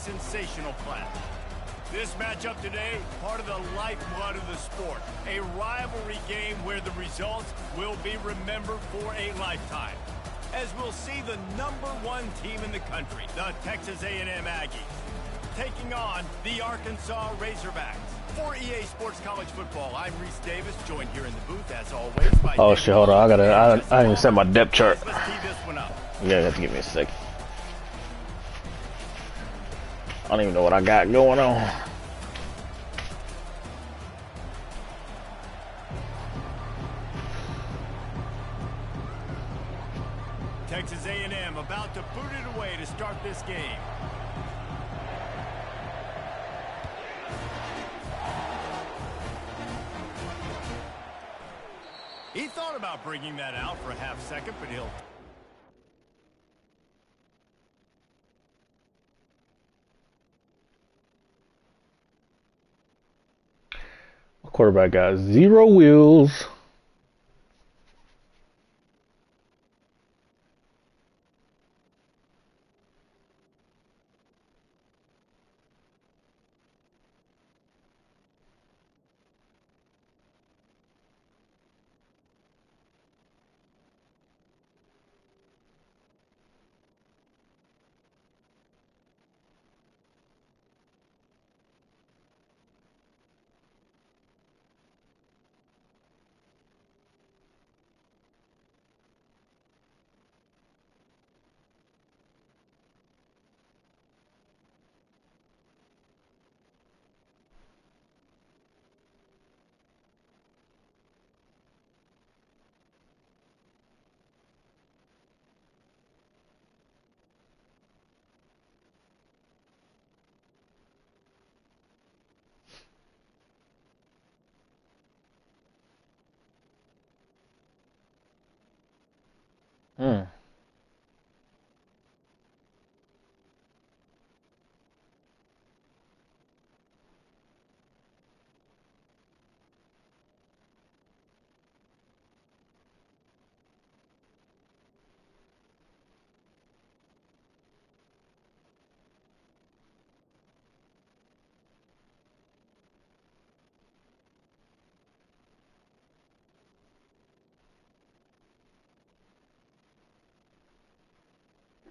sensational clash. This matchup today, part of the lifeblood of the sport. A rivalry game where the results will be remembered for a lifetime. As we'll see the #1 team in the country, the Texas A&M Aggies, taking on the Arkansas Razorbacks. For EA Sports College Football, I'm Reese Davis, joined here in the booth, as always, by... Oh shit, hold on, I didn't even set my depth chart. Let's tee this one up. You gotta have to give me a sec. I don't even know what I got going on. Texas A&M about to boot it away to start this game. He thought about bringing that out for a half second, but he'll... Quarterback got 0 wheels.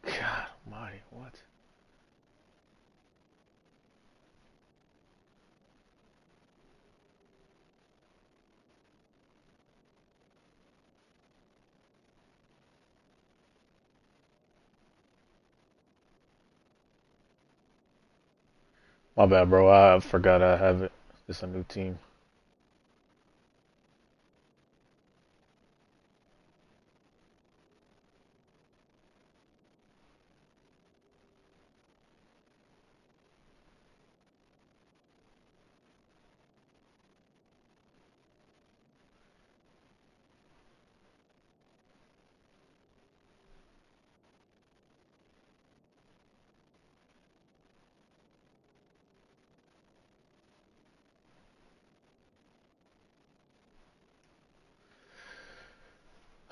God almighty, what? My bad, bro. I forgot I have it. It's a new team.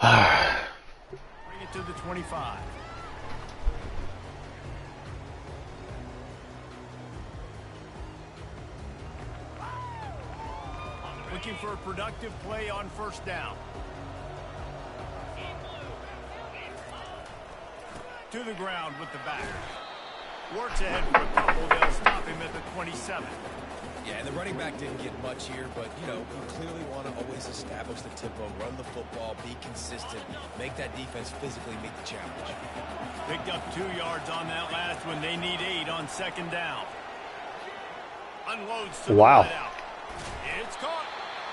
Bring it to the 25. Looking for a productive play on first down. To the ground with the back. Works ahead for a couple. They'll stop him at the 27. Yeah, and the running back didn't get much here, but, you know, you clearly want to always establish the tempo, run the football, be consistent, make that defense physically meet the challenge. Picked up 2 yards on that last one. They need 8 on second down. Unloads to wow. the out. It's caught.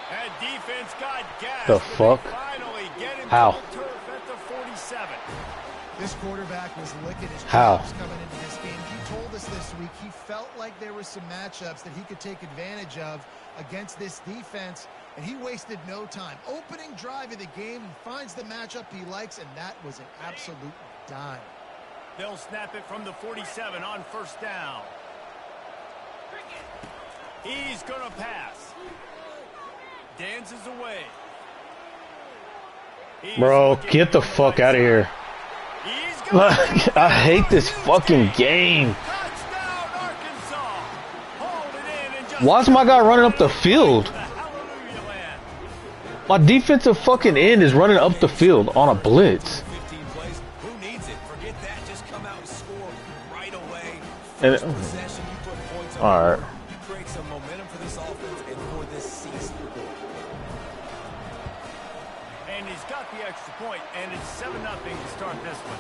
That defense got gas. The fuck? Finally get him How? to the turf at the 47. This quarterback was licking his How? chops coming into this game. He told us this week he felt like there were some matchups that he could take advantage of against this defense, and he wasted no time. Opening drive of the game, he finds the matchup he likes, and that was an absolute dime. They'll snap it from the 47 on first down. He's going to pass. Dances away. Bro, get the fuck out of here. I hate this fucking game. Touchdown, Why is my guy running up the field? My defensive fucking end is running up the field on a blitz. 15 plays. Who needs it? Forget that. Just come out and score right away. And First possession, you put points on all the right. board. You create some momentum for this offense and for this season. And he's got the extra point, and it's 7-0 to start this one.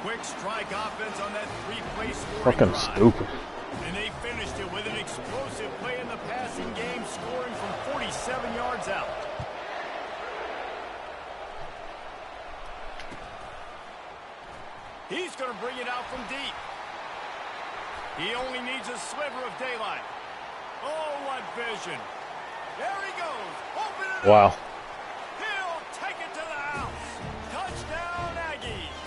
Quick strike offense on that three-play scoring Fucking drive. stupid. And they finished it with an explosive play in the passing game, scoring from 47 yards out. He's going to bring it out from deep. He only needs a sliver of daylight. Oh, what vision. There he goes. Open it Wow. up. He'll take it to the house. Touchdown, Aggies.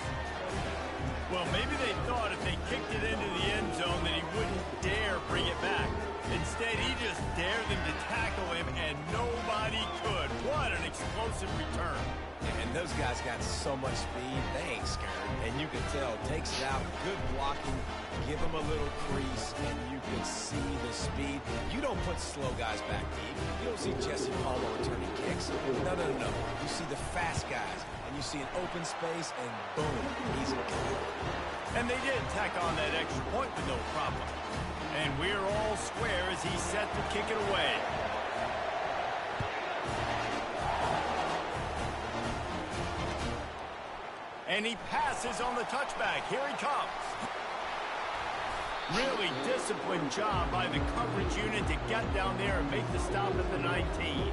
Well, maybe they thought if they kicked it into the end zone that he wouldn't dare bring it back. Instead, he just dared them to tackle him, and nobody could. What an explosive return. And those guys got so much speed, they ain't scared. And you can tell, takes it out, good blocking, give them a little crease, and you can see the speed. You don't put slow guys back deep. You don't see Jesse Palmer returning kicks. No. You see the fast guys, and you see an open space, and boom, he's gone. And they did tack on that extra point with no problem. And we're all square as he's set to kick it away. And he passes on the touchback. Here he comes. Really disciplined job by the coverage unit to get down there and make the stop at the 19.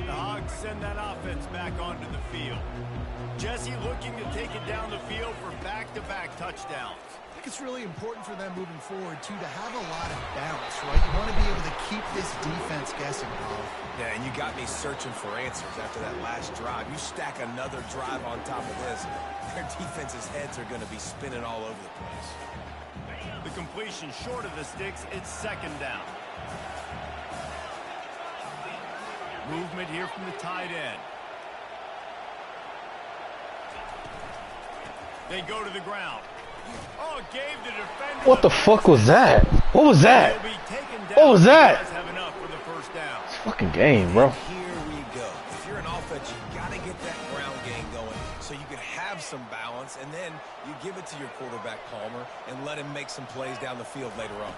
The Hogs send that offense back onto the field. Jesse looking to take it down the field for back-to-back touchdowns. I think it's really important for them moving forward, too, to have a lot of balance, right? You want to be able to keep this defense guessing, Paul. Yeah, and you got me searching for answers after that last drive. You stack another drive on top of this, their defense's heads are going to be spinning all over the place. The completion short of the sticks, it's second down. Movement here from the tight end. They go to the ground. Oh, gave the defender. What the fuck was that? What was that? What was that? Have enough for the first down. It's fucking game, bro. Here we go. If you're an offense, you got to get that ground game going so you can have some balance, and then you give it to your quarterback, Palmer, and let him make some plays down the field later on.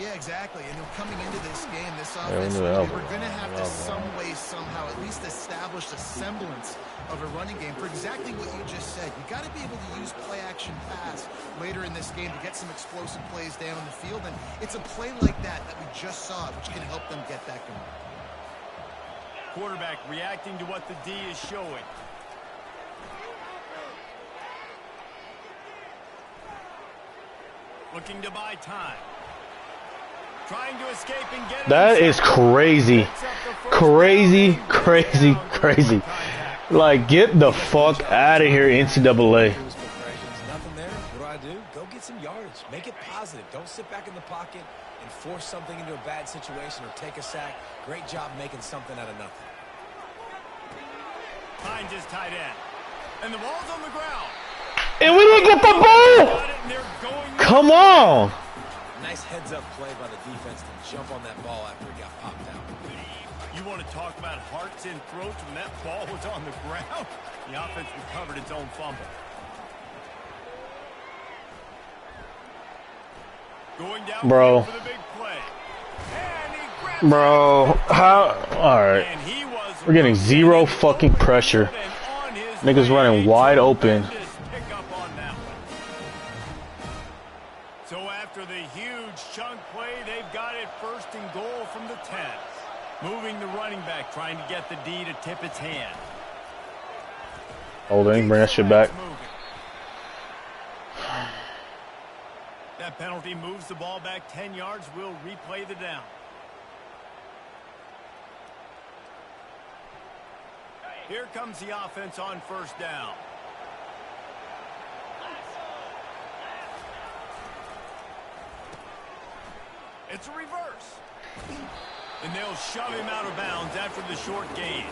Yeah, exactly. And coming into this game, this we offense, knew that. we're going to have to some way, somehow, at least establish a semblance of a running game for exactly what you just said. You got to be able to use play-action pass later in this game to get some explosive plays down the field. And it's a play like that we just saw, which can help them get that going. Quarterback reacting to what the D is showing. Looking to buy time. Trying to escape and get it. That is crazy. Crazy. Like, get the fuck out of here, NCAA. Nothing there. What do? Go get some yardage. Make it positive. Don't sit back in the pocket and force something into a bad situation or take a sack. Great job making something out of nothing. Finds his tight end. And the ball's on the ground. And we didn't get the ball! Come on! Nice heads-up play by the defense to jump on that ball after it got popped out. You want to talk about hearts and throats when that ball was on the ground? The offense recovered its own fumble. Going down for the big play. And he grabs Bro, how? Alright. and he was We're getting zero fucking pressure. on his Niggas way running to wide open. tremendous pickup on that one. So after the huge chunk play, they've got it first and goal from the 10. Moving the running back, trying to get the D to tip its hand. Holding, bring that shit back. That penalty moves the ball back 10 yards. We'll replay the down. Here comes the offense on first down. It's a reverse. And they'll shove him out of bounds after the short gain.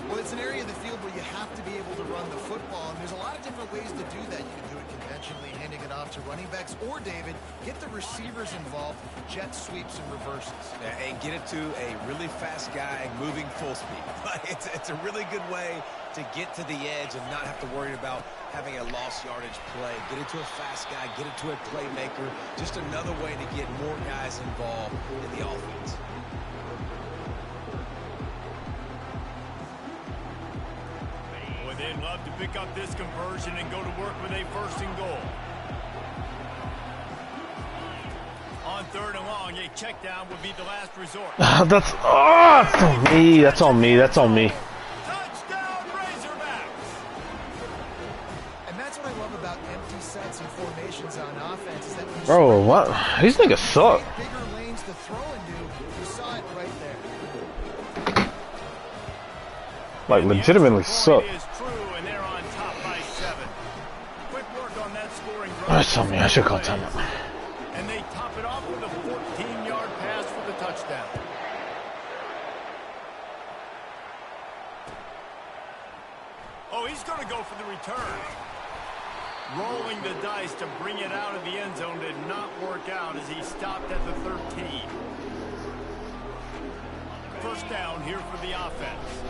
Well, it's an area of the field where you have to be able to run the football, and there's a lot of different ways to do that. You can do it conventionally, handing it off to running backs, or, David, get the receivers involved, jet sweeps and reverses. And get it to a really fast guy moving full speed. It's a really good way to get to the edge and not have to worry about having a lost yardage play. Get it to a fast guy, get it to a playmaker. Just another way to get more guys involved in the offense. They'd love to pick up this conversion and go to work with a 1st and goal. On 3rd and long, a check down would be the last resort. That's on me. That's on me. That's on me. Touchdown, Razorbacks! And that's what I love about empty sets and formations on offense. Is that when you Bro, what? These niggas suck. bigger lanes to throw into, you saw it right there. Like, legitimately suck. That's on me. I should call timeout. And they top it off with a 14-yard pass for the touchdown. Oh, he's going to go for the return. Rolling the dice to bring it out of the end zone did not work out as he stopped at the 13. 1st down here for the offense.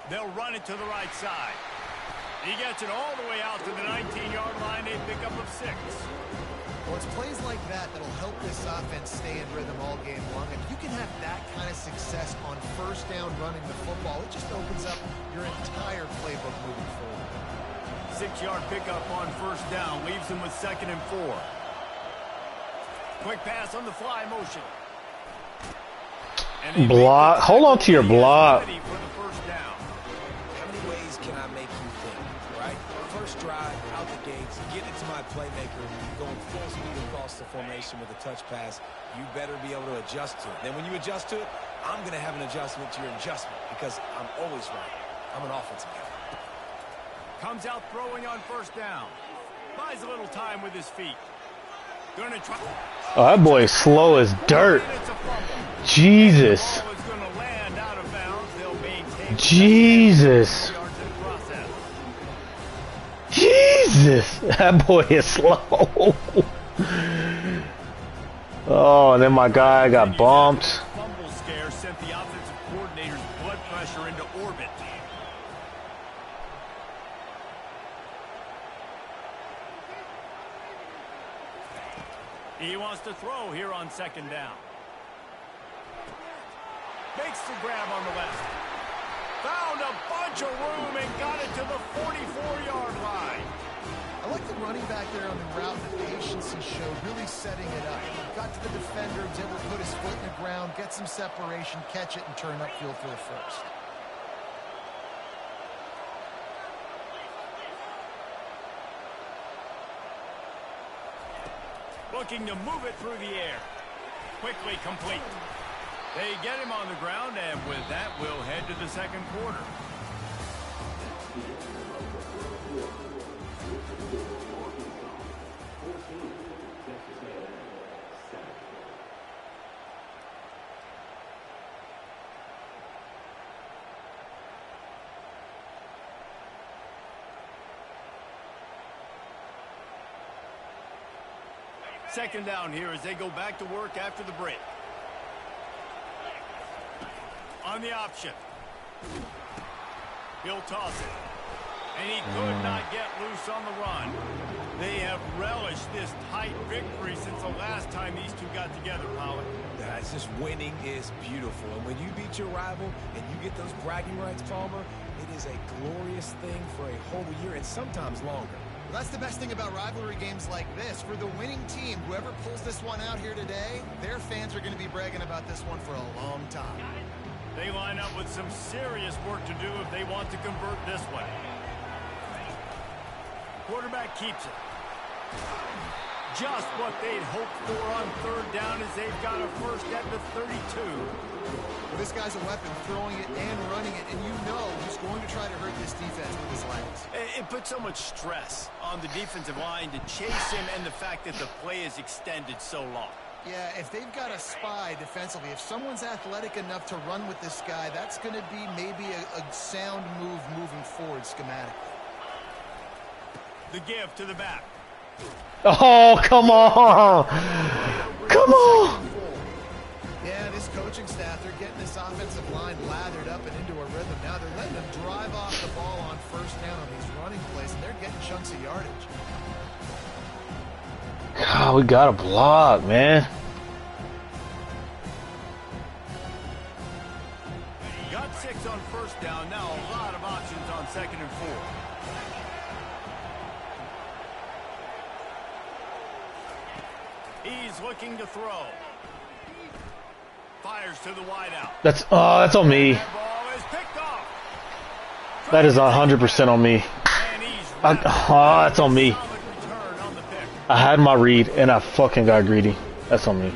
They'll run it to the right side. He gets it all the way out to the 19-yard line, a pickup of 6. Well, it's plays like that that'll help this offense stay in rhythm all game long. If you can have that kind of success on 1st down running the football, it just opens up your entire playbook moving forward. 6-yard pickup on 1st down leaves them with 2nd and 4. Quick pass on the fly motion. Block. Hold on to your block. Drive out the gates, get it to my playmaker, going full speed across the formation with a touch pass. You better be able to adjust to it. Then when you adjust to it, I'm going to have an adjustment to your adjustment because I'm always right. I'm an offensive guy. Comes out throwing on 1st down. Buys a little time with his feet. Going to try. Oh, that boy is slow as dirt. Jesus. Jesus. Jesus, that boy is slow. Oh, and then my guy got bumped. Fumble scare sent the offensive coordinator's blood pressure into orbit. He wants to throw here on 2nd down. Makes the grab on the left. Found a bunch of room and got it to the 44-yard line. I like the running back there on the route, the patience he showed, really setting it up. Got to the defender, was able to put his foot in the ground, get some separation, catch it, and turn upfield for the 1st. Looking to move it through the air. Quickly complete. They get him on the ground, and with that, we'll head to the 2nd quarter. Second down here as they go back to work after the break. On the option. He'll toss it. And he could not get loose on the run. They have relished this tight victory since the last time these two got together, Pollard. Guys, just winning is beautiful. And when you beat your rival and you get those bragging rights, Palmer, it is a glorious thing for a whole year and sometimes longer. Well, that's the best thing about rivalry games like this. For the winning team, whoever pulls this one out here today, their fans are going to be bragging about this one for a long time. They line up with some serious work to do if they want to convert this one. Quarterback keeps it. Just what they'd hoped for on 3rd down as they've got a 1st at the 32. Well, this guy's a weapon, throwing it and running it, and you know he's going to try to hurt this defense with his legs. It puts so much stress on the defensive line to chase him and the fact that the play is extended so long. Yeah, if they've got a spy defensively, if someone's athletic enough to run with this guy, that's going to be maybe a sound move moving forward schematically. The give to the back. Oh, come on. Come on. Yeah, this coaching staff, they're getting this offensive line lathered up and into a rhythm. Now they're letting them drive off the ball on first down on these running plays, and they're getting chunks of yardage. God, we got to block, man. Got 6 on first down. Now a lot of options on 2nd and 4. He's looking to throw. Fires to the wideout. That's on me. That ball is picked off. That is 100% on me. And he's That's on me. solid return on the pick. I had my read and I fucking got greedy. That's on me.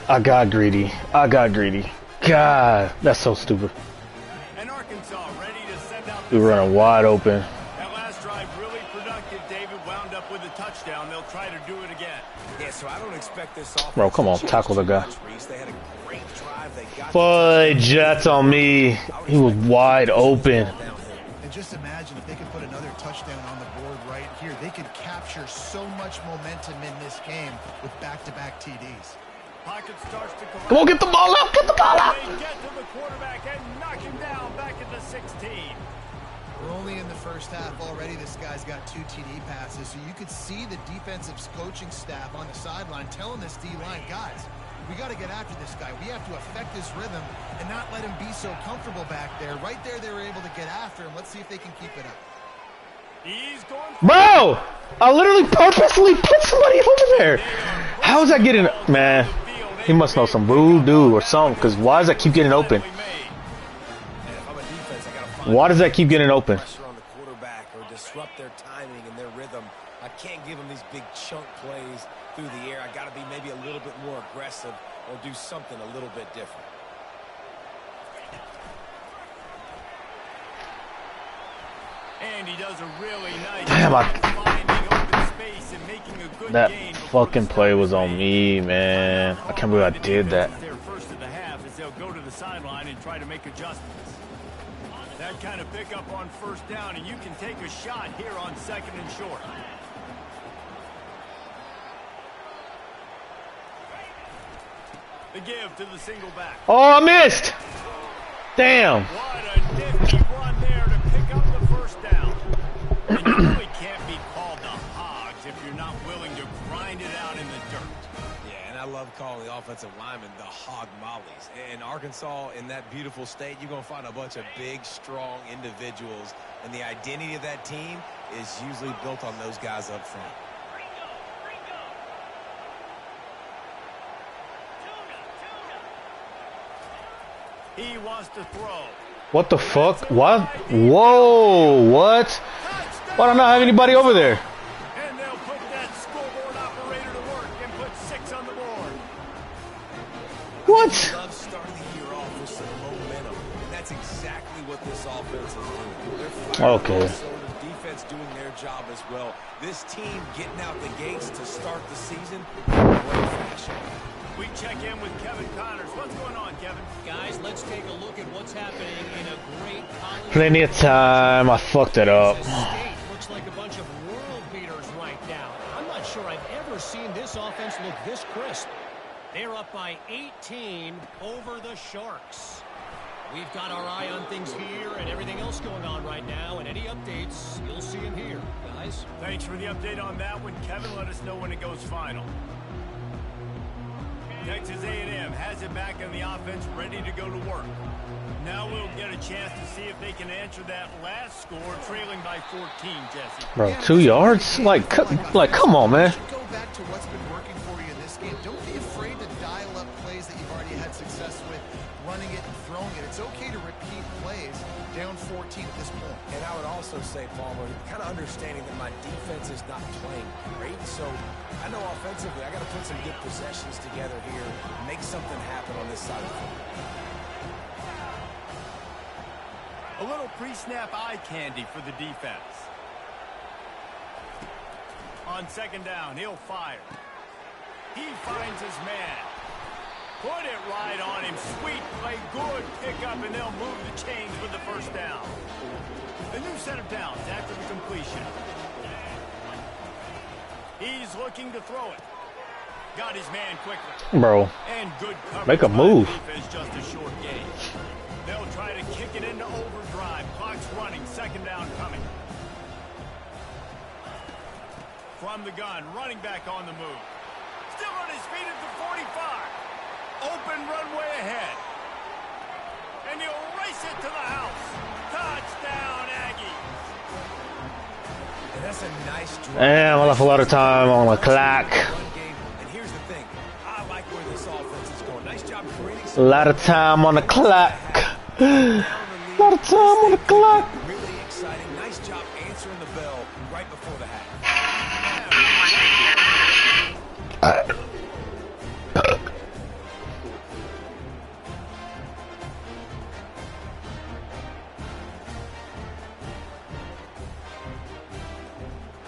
I got greedy. God, that's so stupid. And Arkansas ready to send out We the were running wide open. That last drive really productive. David wound up with a touchdown. They'll try to do it again. Yeah, so I don't expect this offense Bro, come on, to change tackle the too guy. much, Reese. They had a great drive. They got Fudge, that's on me. He was wide open. And just imagine if they could put another touchdown on the board right here. They could capture so much momentum in this game with back-to-back TDs. Pocket starts to collapse. Come on, get the ball out. Get the ball out. They get to the quarterback and knock him down back at the 16. We're only in the first half already. This guy's got 2 TD passes, so you could see the defensive coaching staff on the sideline telling this D-line, guys, we got to get after this guy. We have to affect his rhythm and not let him be so comfortable back there. Right there, they were able to get after him. Let's see if they can keep it up. He's going. Bro, I literally purposely put somebody over there. How is that getting... Man, he must know some voodoo or something, because why does that keep getting open? Why does that keep getting open? Pressure on the quarterback or disrupt their timing and their rhythm. I can't give them these big chunk plays through the air. I got to be maybe a little bit more aggressive or do something a little bit different. And he does a really nice Damn, job finding open space and making a good That gain before the fucking start play of was the on game. me, man. I can't believe I did that. Their first of the half as they'll go to the sideline and try to make adjustments. That kind of pickup on first down, and you can take a shot here on 2nd and short. The give to the single back. Oh, I missed. Damn. What a nifty run there to pick up the first down. And you really can't be called the Hogs if you're not willing to grind it out in the dirt. Yeah, and I love calling the offensive linemen the hog mollies. In Arkansas, in that beautiful state, you're going to find a bunch of big, strong individuals. And the identity of that team is usually built on those guys up front. He wants to throw. What the fuck? What? Whoa, what? Why don't I have anybody over there? And they'll put that scoreboard operator to work and put 6 on the board. What? Love starting the year off with some momentum. And that's exactly what this offense is doing. They're firing Okay. also the defense doing their job as well. This team getting out the gates to start the season in great fashion. We check in with Kevin Connors. What's going on, Kevin? Guys, let's take a look at what's happening in a great college. Plenty of time. I fucked it up. This state looks like a bunch of world beaters right now. I'm not sure I've ever seen this offense look this crisp. They're up by 18 over the Sharks. We've got our eye on things here and everything else going on right now, and any updates, you'll see them here, guys. Thanks for the update on that one, Kevin. Let us know when it goes final. Texas A&M has it back on the offense, ready to go to work. Now we'll get a chance to see if they can answer that last score, trailing by 14, Jesse. Bro, 2 yards? Like, come on, man. Go back to what's been working for you in this game. Don't be afraid to dial up plays that you've already had success with, running it and throwing it. It's okay to repeat plays down 14 at this point. And I would also say, Palmer, kind of understanding that my defense is not playing great. So I know offensively I got to put some good possessions together here, make something happen on this side of the football. A little pre-snap eye candy for the defense. On second down, he'll fire. He finds his man. Put it right on him. Sweet play, good pickup, and they'll move the chains with the first down. A new set of downs after the completion. He's looking to throw it. Got his man quickly. Bro, And good coverage. make a move. Defense, just a short game. They'll try to kick it into overdrive. Clock's running. Second down coming. From the gun, running back on the move. Still on his feet at the 45. Open runway ahead. And he'll race it to the house. Touchdown, Aggies. And that's a nice drive. Damn, I left a lot of time on the clock. And here's the thing. I like where this offense is going. Nice job creating A some lot of time on the clock. A lot of time on the clock. really exciting. Nice job answering the bell right before the half.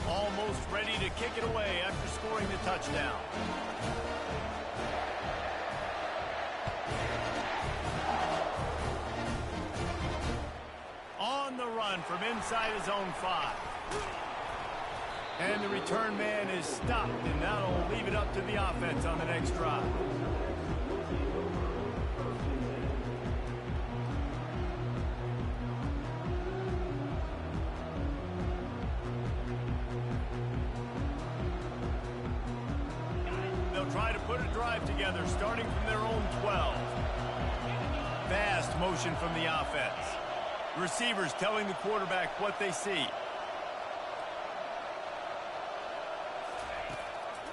Almost ready to kick it away after scoring the touchdown. On the run from inside his own 5. And the return man is stopped, and that'll leave it up to the offense on the next drive. They'll try to put a drive together, starting from their own 12. Fast motion from the offense. Receivers telling the quarterback what they see.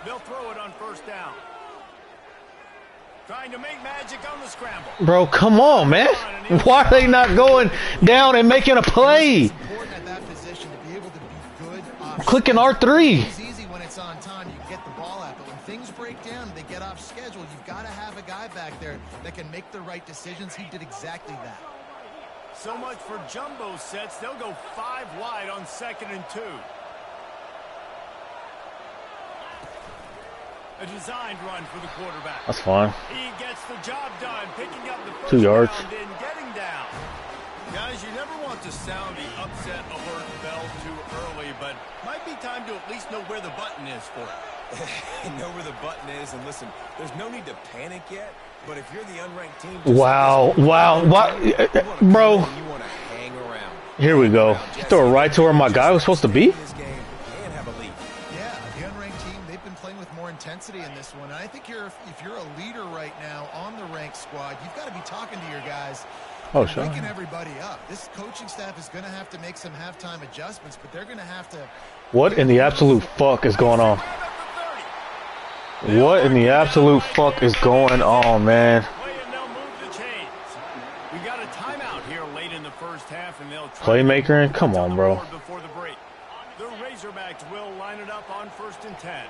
They'll throw it on first down. Trying to make magic on the scramble. Bro, come on, man. Why are they not going down and making a play? It's important at that position to be able to be good. Clicking R3. It's easy when it's on time. You can get the ball out. But when things break down and they get off schedule, you've got to have a guy back there that can make the right decisions. He did exactly that. So much for jumbo sets. They'll go 5 wide on 2nd and 2. A designed run for the quarterback. That's fine. He gets the job done, picking up the first 2 yards. down and getting down. Guys, you never want to sound the upset alert bell too early, but might be time to at least know where the button is for it. Know where the button is, and listen, there's no need to panic yet, but if you're the unranked team... Wow, wow, what? Bro. You want to hang around. Here we go. Throw it right to where my guy was supposed to be? This game and have a lead. Yeah, the unranked team, they've been playing with more intensity in this one. And I think if you're a leader right now on the ranked squad, you've got to be talking to your guys. Oh, sure. Waking everybody up. This coaching staff is going to have to make some halftime adjustments, but they're going to have to... What in the absolute fuck is going on? What in the absolute fuck is going on, man? We got a timeout here late in the first half, and they'll Playmaker? Come on, bro. Before the break. The Razorbacks will line it up on 1st and 10.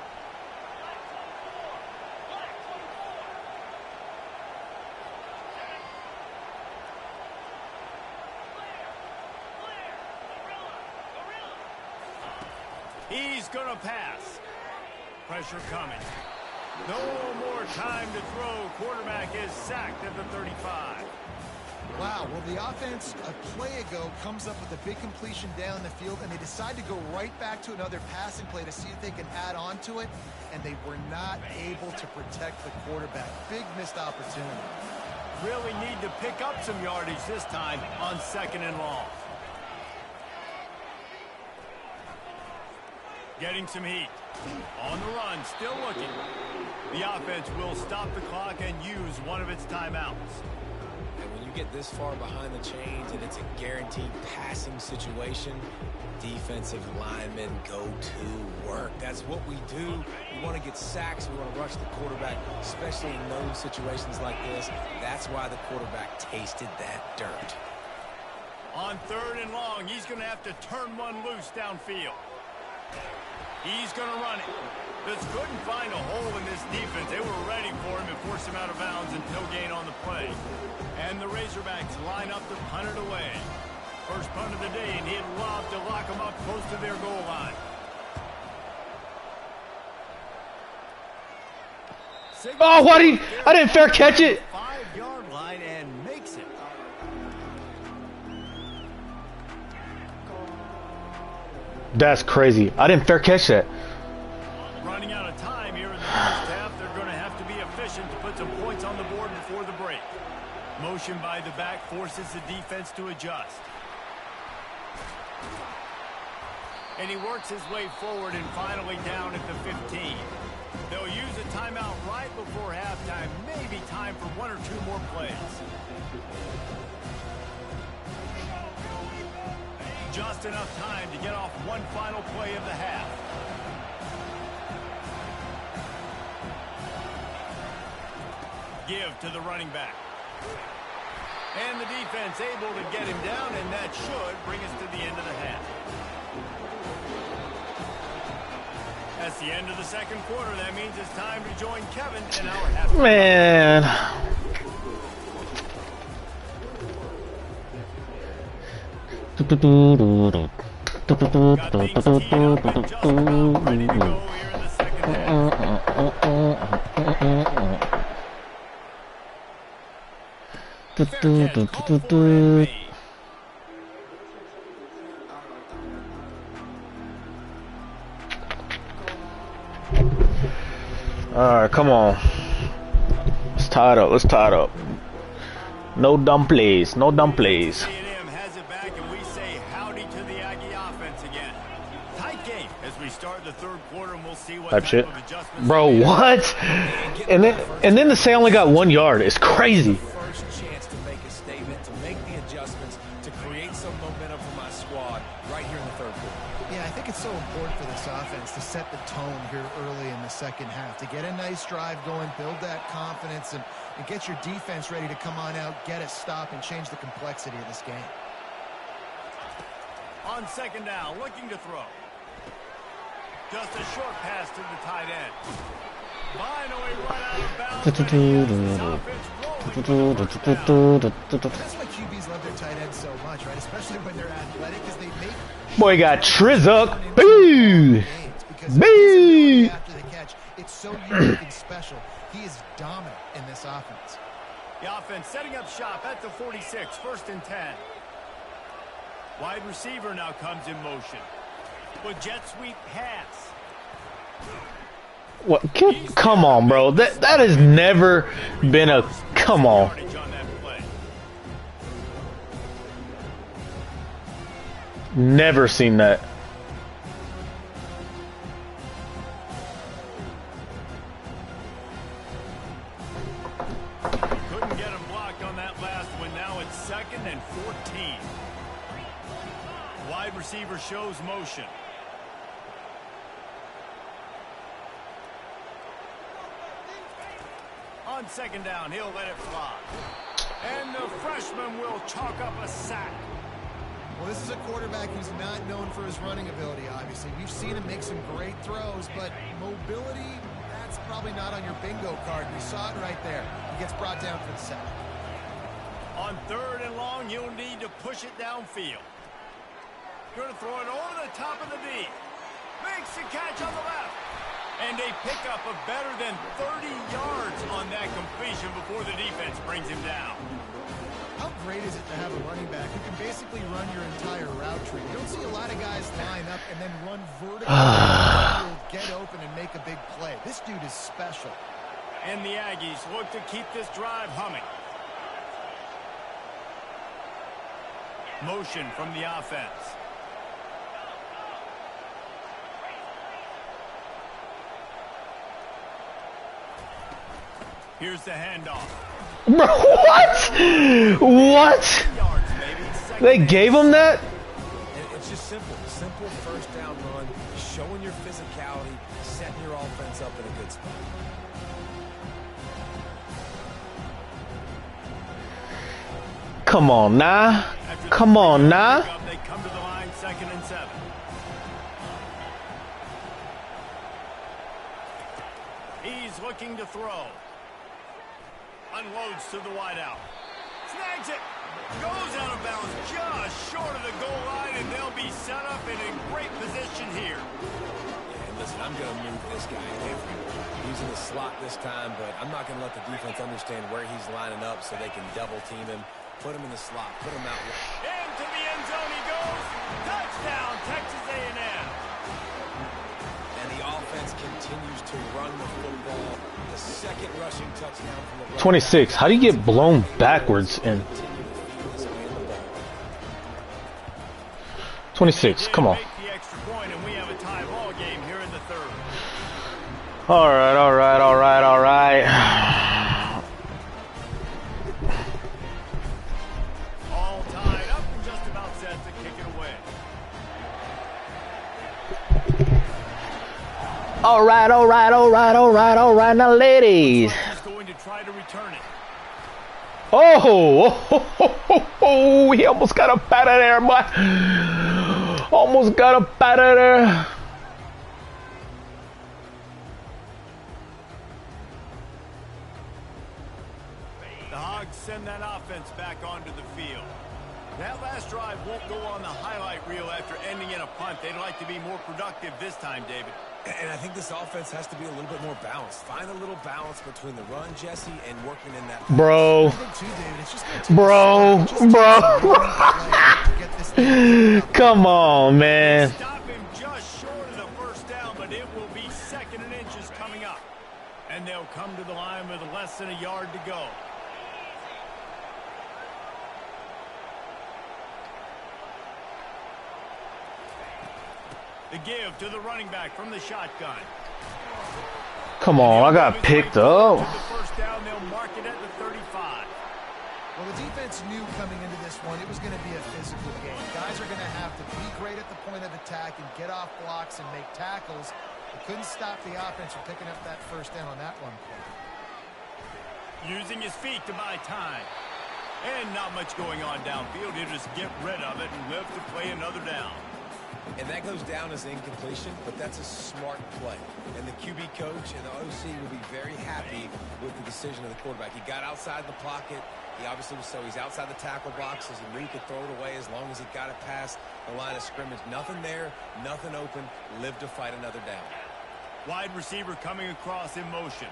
He's going to pass. Pressure coming. No more time to throw. Quarterback is sacked at the 35. Wow, well, the offense a play ago comes up with a big completion down the field, and they decide to go right back to another passing play to see if they can add on to it, and they were not able to protect the quarterback. Big missed opportunity. Really need to pick up some yardage this time on 2nd and long. Getting some heat. On the run, still looking. The offense will stop the clock and use one of its timeouts. And when you get this far behind the chains and it's a guaranteed passing situation, defensive linemen go to work. That's what we do. We want to get sacks. We want to rush the quarterback, especially in those situations like this. That's why the quarterback tasted that dirt. On 3rd and long, he's going to have to turn one loose downfield. He's going to run it. Just couldn't find a hole in this defense. They were ready for him and forced him out of bounds and no gain on the play. And the Razorbacks line up to punt it away. First punt of the day, and he had lobbed to lock them up close to their goal line. Oh, what? I didn't fair catch it. 5-yard line and makes it. That's crazy. I didn't fair catch that. Running out of time here in the first half, they're going to have to be efficient to put some points on the board before the break. Motion by the back forces the defense to adjust. And he works his way forward and finally down at the 15. They'll use a timeout right before halftime. Maybe time for one or two more plays. Just enough time to get off one final play of the half. Give to the running back. And the defense able to get him down, and that should bring us to the end of the half. That's the end of the second quarter. That means it's time to join Kevin in our half. Man. Got things teed up and just about ready to go here in the second half. Fair catch, called for and made. Alright, come on. Let's tie it up. Let's tie it up. No dumb plays. No dumb plays. A&M has it back, and we say howdy to the Aggie offense again. Tight game as we start the third quarter, and we'll see what Type type shit. of adjustments. Bro, they have. what? And then to say I only got 1 yard. It's crazy. First chance to make a statement, to make the adjustments, to create some momentum for my squad right here in the third quarter. Yeah, I think it's so important for this offense to set the tone here early in the second half, to get a nice drive going, build that confidence, and get your defense ready to come on out, get a stop, and change the complexity of this game. On second down, looking to throw. Just a short pass to the tight end. Finally run out of bounds. But he gets this offense rolling for the first down. That's why QBs love their tight ends so much, right? Especially when they're athletic, because they make Boy got Trizuk. Boo! Boo! after the catch. It's so unique and special. He is dominant in this offense. The offense setting up shop at the 46, 1st and 10. Wide receiver now comes in motion. With jet sweep pass. What? Come on, bro. That has never been a. Come on. Yardage on that play. Never seen that. Couldn't get him blocked on that last one. Now it's 2nd and 14. Wide receiver shows motion. On second down, he'll let it fly. And the freshman will chalk up a sack. Well, this is a quarterback who's not known for his running ability, obviously. We've seen him make some great throws, but mobility, that's probably not on your bingo card. We saw it right there. He gets brought down for the sack. On 3rd and long, he'll need to push it downfield. Going to throw it over the top of the D. Makes the catch on the left. And a pickup of better than 30 yards on that completion before the defense brings him down. How great is it to have a running back who can basically run your entire route tree? You don't see a lot of guys line up and then run vertically, get open and make a big play. This dude is special. And the Aggies look to keep this drive humming. Motion from the offense. Here's the handoff. Bro, what? What? Yards, baby. Second They and gave him that? It's just simple. Simple first down run, showing your physicality, setting your offense up in a good spot. Come on, nah. Come on, nah. They come to the line, 2nd and 7. He's looking to throw. Unloads to the wideout. Snags it. Goes out of bounds just short of the goal line, and they'll be set up in a great position here. And listen, I'm going to move this guy everywhere. He's in the slot this time, but I'm not going to let the defense understand where he's lining up so they can double team him. Put him in the slot. Put him out. Into the end zone he goes. Touchdown, Texas A&M. And the offense continues to run the football. The second rushing touchdown from the 26. How do you get blown backwards in 26? Come on. All right, all right, all right, all right. All tied up and just about set to kick it away. All right, all right, all right, all right, all right. Now, ladies. He's going to try to return it. Oh, he almost got up out of there, boy. Almost got up out of there. The Hogs send that offense back onto the field. That last drive won't go on the highlight reel after ending in a punt. They'd like to be more productive this time, David. And I think this offense has to be a little bit more balanced. Find a little balance between the run, Jesse, and working in that. Bro. Come on, man. Stop him just short of the first down, but it will be 2nd and inches coming up. And they'll come to the line with less than a yard to go. The give to the running back from the shotgun. Come on, I got picked up. The first down, they'll mark it at the 35. Well, the defense knew coming into this one it was going to be a physical game. Guys are going to have to be great at the point of attack and get off blocks and make tackles. They couldn't stop the offense from picking up that first down on that one play. Using his feet to buy time. And not much going on downfield. He'll just get rid of it and live to play another down. And that goes down as incompletion, but that's a smart play. And the QB coach and the OC will be very happy with the decision of the quarterback. He got outside the pocket. He obviously was he's outside the tackle box, so he knew he could throw it away as long as he got it past the line of scrimmage. Nothing there, nothing open. Live to fight another down. Wide receiver coming across in motion.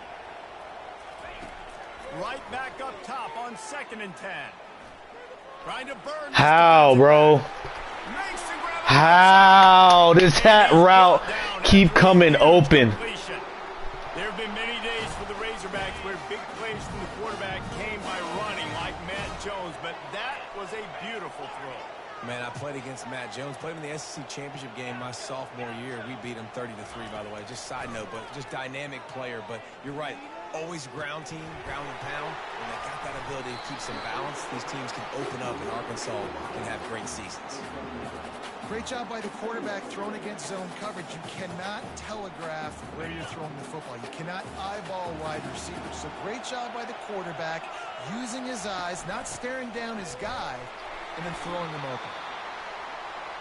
Right back up top on 2nd and 10. Trying to burn. How, bro? How does that route keep coming open? There have been many days for the Razorbacks where big plays from the quarterback came by running like Matt Jones, but that was a beautiful throw. Man, I played against Matt Jones. Played him in the SEC championship game my sophomore year. We beat him 30-3, by the way. Just side note, but just dynamic player. But you're right. Always ground team, ground and pound. When they got that ability to keep some balance, these teams can open up, and Arkansas can have great seasons. Great job by the quarterback thrown against zone coverage. You cannot telegraph where you're throwing the football. You cannot eyeball wide receivers. So great job by the quarterback using his eyes, not staring down his guy, and then throwing him open.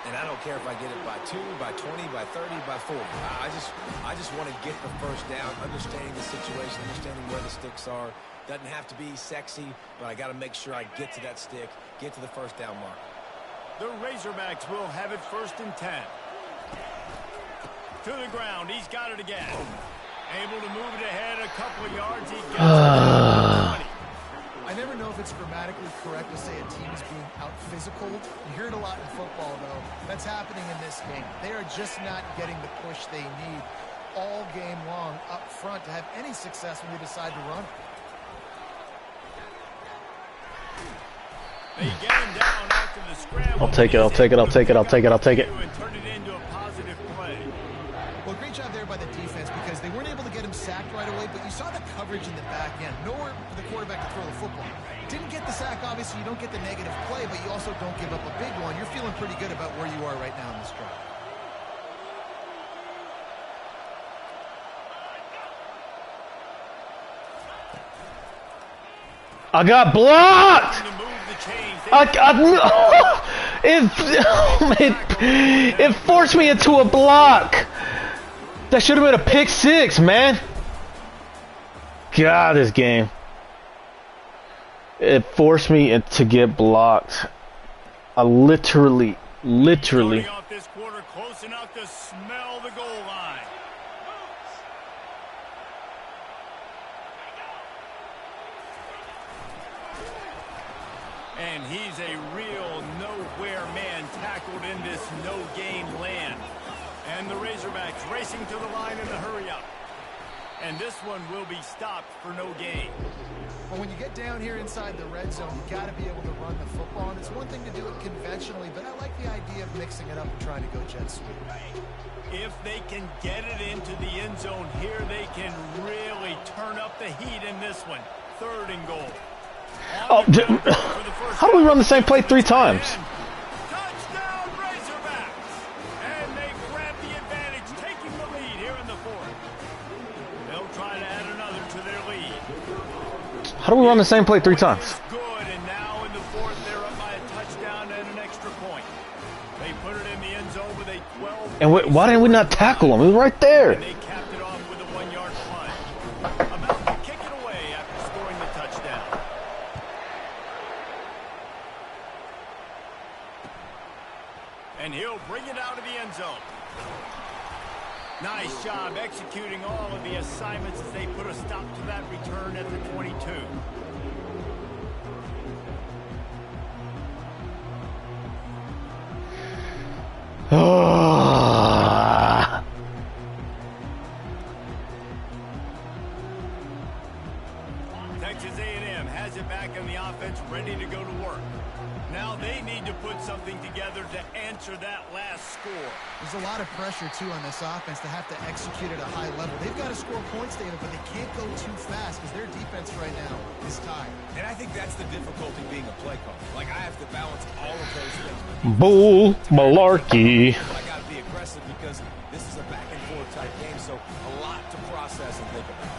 And I don't care if I get it by 2, by 20, by 30, by 40. I just want to get the first down, understanding the situation, understanding where the sticks are. Doesn't have to be sexy, but I got to make sure I get to that stick, get to the first down mark. The Razorbacks will have it 1st and 10. To the ground. He's got it again. Able to move it ahead a couple of yards. He gets it. I never know if it's grammatically correct to say a team is being out-physical. You hear it a lot in football, though. That's happening in this game. They are just not getting the push they need all game long up front to have any success when they decide to run. They get him down after the scramble. I'll take it, I'll take it, I'll take it, I'll take it, I'll take it. And turn it into a positive play. Well, great job there by the defense because they weren't able to get him sacked right away, but you saw the coverage in the back end. Nowhere for the quarterback to throw the football. Didn't get the sack, obviously. You don't get the negative play, but you also don't give up a big one. You're feeling pretty good about where you are right now in this drive. I got blocked! It forced me into a block. That should have been a pick 6, man. God, this game. It forced me to get blocked. I literally. Off this quarter close enough to smell the goal line. And he's a real nowhere man tackled in this no-gain land. And the Razorbacks racing to the line in the hurry-up. And this one will be stopped for no gain. Well, when you get down here inside the red zone, you got to be able to run the football. And it's one thing to do it conventionally, but I like the idea of mixing it up and trying to go jet sweep. If they can get it into the end zone here, they can really turn up the heat in this one. 3rd and goal. Oh, how do we run the same play 3 times? Touchdown Razorbacks! And they grab the advantage, taking the lead here in the 4th. They'll try to add another to their lead. How do we run the same play 3 times? Good, and now in the 4th, they're up by a touchdown and an extra point. They put it in the end zone with a 12. And why didn't we not tackle him? He was right there. And they capped it off with a 1-yard punt. About to kick it away after scoring the touchdown. And he'll bring it out of the end zone. Nice job executing all of the assignments as they put a stop to that return at the 22. Texas A&M has it back in the offense, ready to go to work. Now they need to put something together to answer that last score. There's a lot of pressure, too, on this offense to have to execute at a high level. They've got to score points, David, but they can't go too fast because their defense right now is tied. And I think that's the difficulty being a play caller. Like, I have to balance all of those things. Bull malarkey. I got to be aggressive because this is a back-and-forth type game, so a lot to process and think about.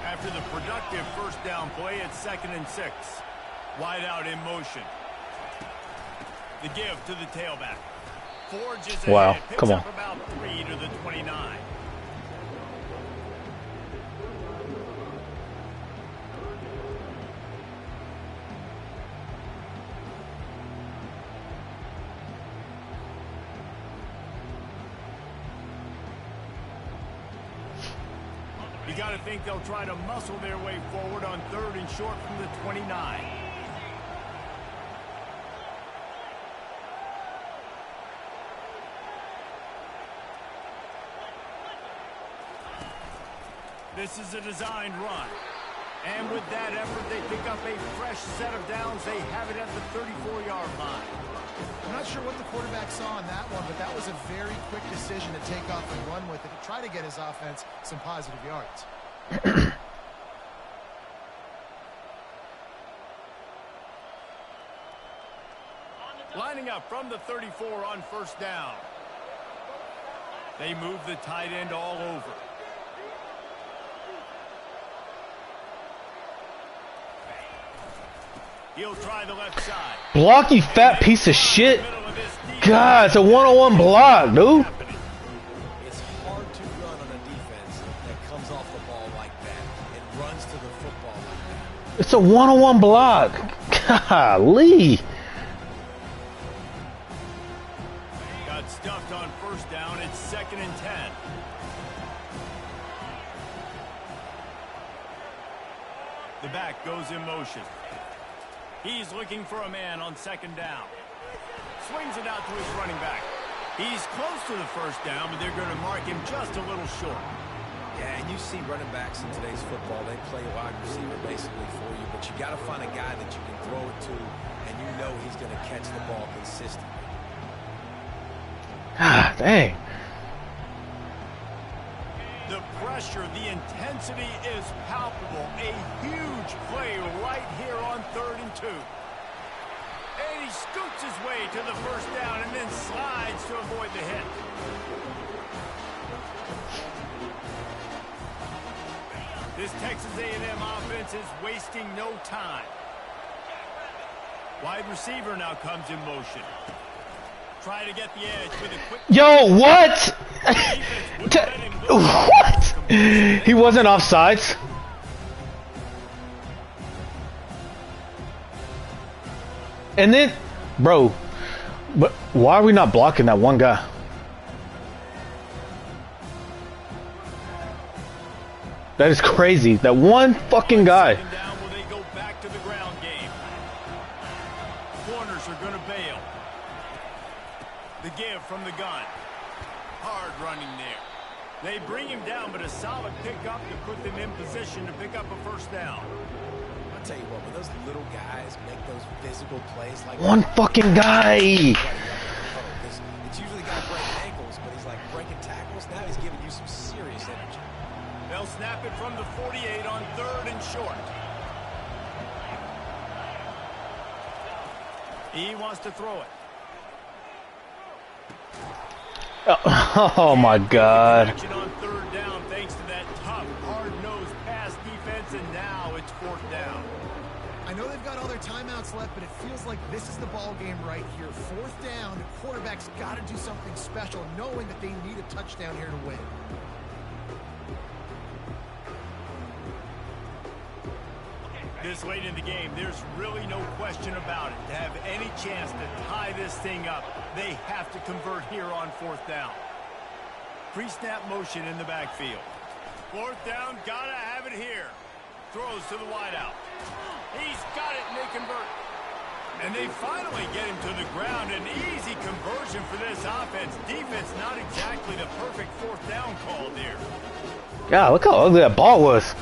After the productive 1st down play, it's 2nd and 6. Wide out in motion. The give to the tailback. Forges ahead. Wow, Picks come on. up about 3 to the 29. You got to think they'll try to muscle their way forward on 3rd and short from the 29. This is a designed run. And with that effort, they pick up a fresh set of downs. They have it at the 34-yard line. I'm not sure what the quarterback saw on that one, but that was a very quick decision to take off and run with it to try to get his offense some positive yards. Lining up from the 34 on 1st down. They move the tight end all over. He'll try the left side. Block, you fat piece of shit. God, it's a one-on-one block, dude. It's hard to run on a defense that comes off the ball like that and runs to the football like that. It's a one-on-one block. Golly. Got stuffed on 1st down. It's 2nd and 10. The back goes in motion. He's looking for a man on 2nd down. Swings it out to his running back. He's close to the 1st down, but they're going to mark him just a little short. Yeah, and you see running backs in today's football, they play wide receiver basically for you, but you got to find a guy that you can throw it to, and you know he's going to catch the ball consistently. Ah, dang. The pressure, the intensity is palpable. A huge play right here on 3rd and 2. And he scoots his way to the 1st down and then slides to avoid the hit. This Texas A&M offense is wasting no time. Wide receiver now comes in motion. Try to get the edge with a quick... Yo, what? What? He wasn't offsides. And then, bro, but why are we not blocking that one guy? That is crazy. That one fucking guy. Down, will they go back to the ground game? corners are going to bail. The give from the gun. Hard running there. They bring him down, but a solid pickup to put them in position to pick up a first down. I'll tell you what, when those little guys make those physical plays like One fucking guy. It's usually got to break ankles, but he's like breaking tackles. Now he's giving you some serious energy. They'll snap it from the 48 on 3rd and short. He wants to throw it. Oh my God. Action on 3rd down thanks to that tough, hard-nosed pass defense, and now it's 4th down. I know they've got all their timeouts left, but it feels like this is the ball game right here. 4th down, the quarterback's got to do something special, knowing that they need a touchdown here to win. This late in the game, there's really no question about it. To have any chance to tie this thing up, they have to convert here on 4th down. Pre-snap motion in the backfield. 4th down, gotta have it here. Throws to the wideout. He's got it, and they convert. And they finally get him to the ground. An easy conversion for this offense. Defense, not exactly the perfect 4th down call there. God, look how ugly that ball was.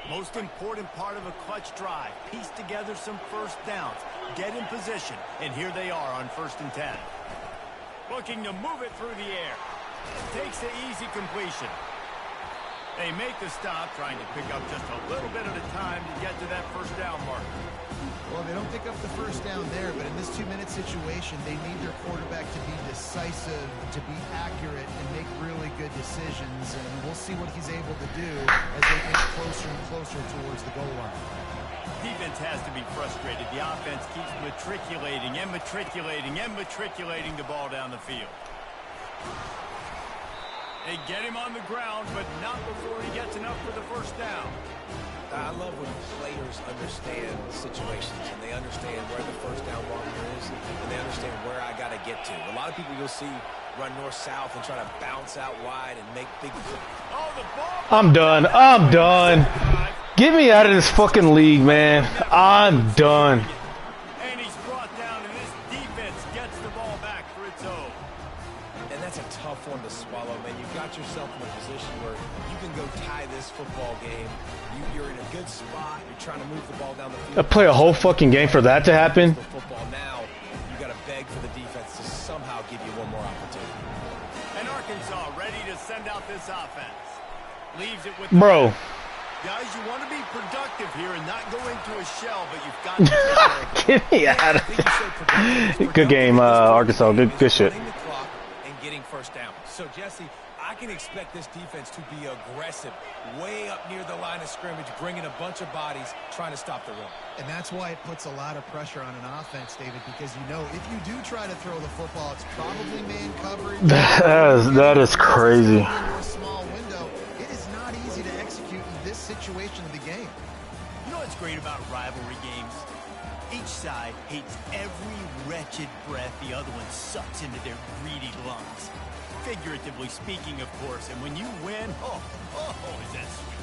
Most important part of a clutch drive. Piece together some first downs. Get in position. And here they are on 1st and 10. Looking to move it through the air. Takes the easy completion. They make the stop, trying to pick up just a little bit at a time to get to that first down marker. Well, they don't pick up the first down there, but in this 2-minute situation, they need their quarterback to be decisive, to be accurate, and make really good decisions. And we'll see what he's able to do as they get closer and closer towards the goal line. Defense has to be frustrated. The offense keeps matriculating and matriculating and matriculating the ball down the field. They get him on the ground, but not before he gets enough for the first down. I love when players understand situations and they understand where the first down marker is and they understand where I got to get to. A lot of people you'll see run north-south and try to bounce out wide and make big... Oh, the ball! I'm done. I'm done. Get me out of this fucking league, man. I'm done. And he's brought down, and this defense gets the ball back for its own. And that's a tough one to swallow, man. You've got yourself in a position where you can go tie this football game. You're in a good spot. You're trying to move the ball down the field. I play a whole fucking game for that to happen. Football now, you got to beg for the defense to somehow give you one more opportunity. And Arkansas ready to send out this offense. Leaves it with Bro. Guys, you want to be productive here and not go into a shell, but you've got to take Get me out of here. Good game, Arkansas. Good shit. And getting first down. So, Jesse, I can expect this defense to be aggressive, way up near the line of scrimmage, bringing a bunch of bodies, trying to stop the run. And that's why it puts a lot of pressure on an offense, David, because you know if you do try to throw the football, it's probably man coverage. That is crazy. In a small window, it is not easy to execute in this situation of the game. You know what's great about rivalry games? Each side hates every wretched breath the other one sucks into their greedy lungs. Figuratively speaking, of course, and when you win, oh, is that sweet.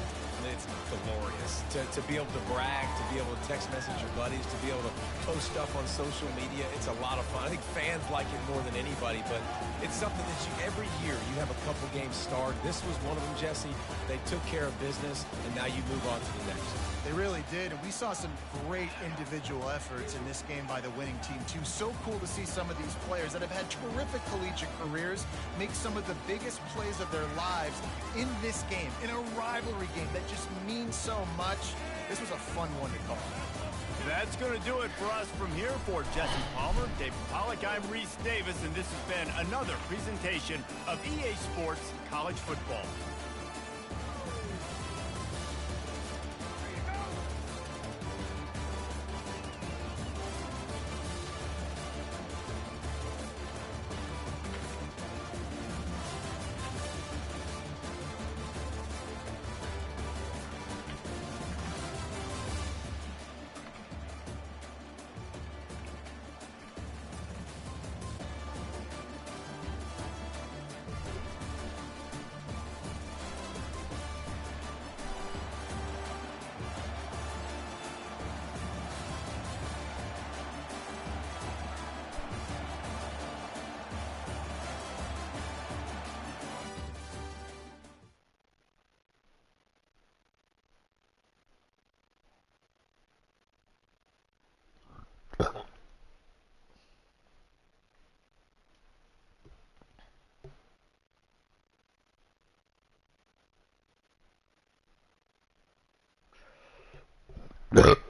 It's glorious to be able to brag, to be able to text message your buddies, to be able to post stuff on social media. It's a lot of fun. I think fans like it more than anybody, but it's something that every year you have a couple games start. This was one of them, Jesse. They took care of business, and now you move on to the next. They really did, and we saw some great individual efforts in this game by the winning team, too. So cool to see some of these players that have had terrific collegiate careers make some of the biggest plays of their lives in this game, in a rivalry game that just means so much. This was a fun one to call. That's going to do it for us from here. For Jesse Palmer, David Pollack, I'm Reese Davis, and this has been another presentation of EA Sports College Football. Ugh.